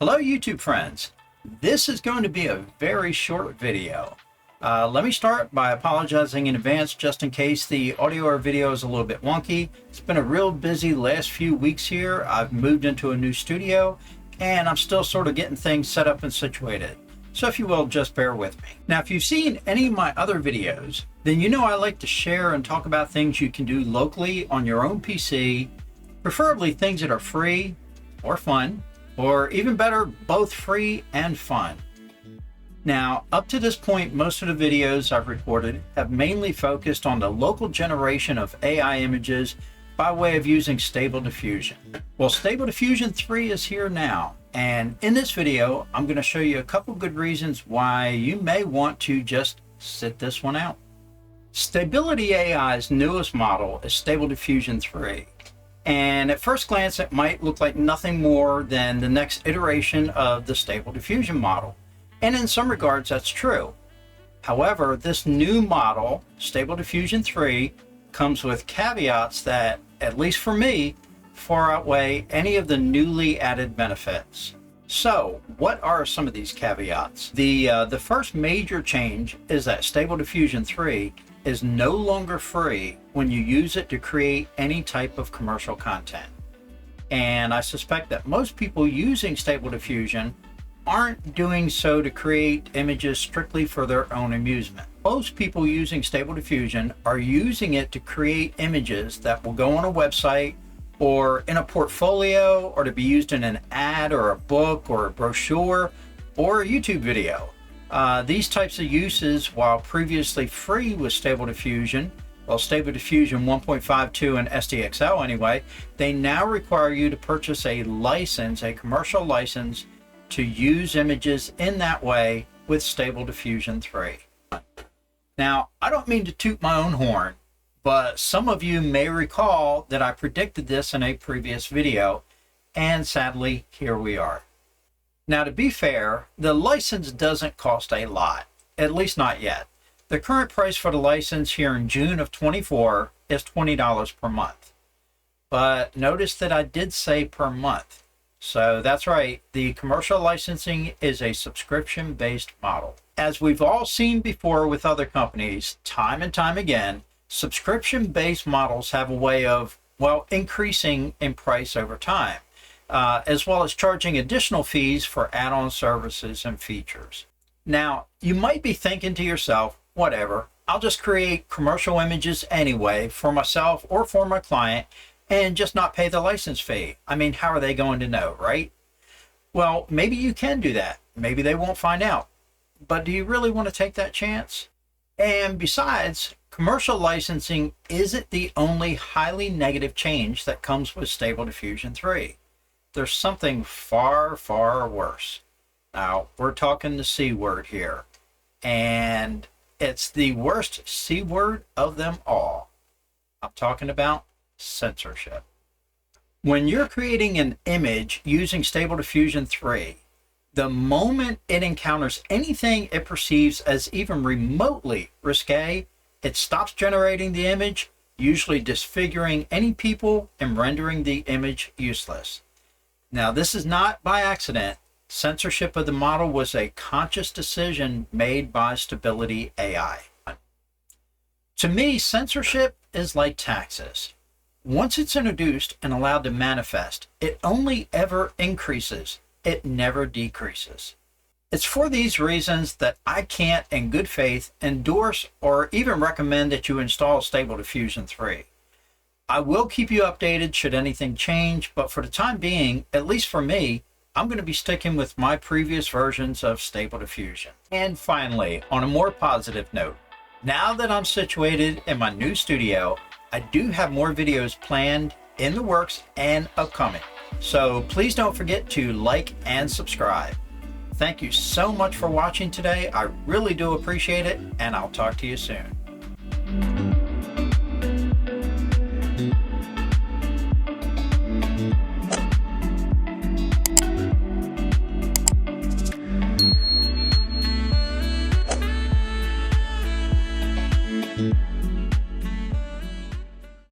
Hello YouTube friends, this is going to be a very short video. Let me start by apologizing in advance just in case the audio or video is a little bit wonky. It's been a real busy last few weeks here. I've moved into a new studio and I'm still sort of getting things set up and situated. So if you will, just bear with me. Now if you've seen any of my other videos, then you know I like to share and talk about things you can do locally on your own PC, preferably things that are free or fun, or even better, both free and fun. Now, up to this point, most of the videos I've recorded have mainly focused on the local generation of AI images by way of using Stable Diffusion. Well, Stable Diffusion 3 is here now, and in this video, I'm going to show you a couple good reasons why you may want to just sit this one out. Stability AI's newest model is Stable Diffusion 3. And at first glance, it might look like nothing more than the next iteration of the Stable Diffusion model. And in some regards, that's true. However, this new model, Stable Diffusion 3, comes with caveats that, at least for me, far outweigh any of the newly added benefits. So, what are some of these caveats? The first major change is that Stable Diffusion 3 is no longer free when you use it to create any type of commercial content. And I suspect that most people using Stable Diffusion aren't doing so to create images strictly for their own amusement. Most people using Stable Diffusion are using it to create images that will go on a website or in a portfolio, or to be used in an ad or a book or a brochure or a YouTube video. These types of uses, while previously free with Stable Diffusion, well, Stable Diffusion 1.52 and SDXL anyway, they now require you to purchase a license, a commercial license, to use images in that way with Stable Diffusion 3. Now, I don't mean to toot my own horn, but some of you may recall that I predicted this in a previous video, and sadly, here we are. Now, to be fair, the license doesn't cost a lot, at least not yet. The current price for the license here in June of 24 is $20 per month. But notice that I did say per month. So that's right, the commercial licensing is a subscription-based model. As we've all seen before with other companies, time and time again, subscription-based models have a way of, well, increasing in price over time. As well as charging additional fees for add-on services and features. Now, you might be thinking to yourself, whatever, I'll just create commercial images anyway for myself or for my client and just not pay the license fee. I mean, how are they going to know, right? Well, maybe you can do that. Maybe they won't find out. But do you really want to take that chance? And besides, commercial licensing isn't the only highly negative change that comes with Stable Diffusion 3. There's something far, far worse. Now, we're talking the C word here, and it's the worst C word of them all. I'm talking about censorship. When you're creating an image using Stable Diffusion 3, the moment it encounters anything it perceives as even remotely risque, it stops generating the image, usually disfiguring any people and rendering the image useless. Now, this is not by accident. Censorship of the model was a conscious decision made by Stability AI. To me, censorship is like taxes. Once it's introduced and allowed to manifest, it only ever increases. It never decreases. It's for these reasons that I can't, in good faith, endorse or even recommend that you install Stable Diffusion 3. I will keep you updated should anything change, but for the time being, at least for me, I'm going to be sticking with my previous versions of Stable Diffusion. And finally, on a more positive note, now that I'm situated in my new studio, I do have more videos planned, in the works, and upcoming. So please don't forget to like and subscribe. Thank you so much for watching today. I really do appreciate it, and I'll talk to you soon.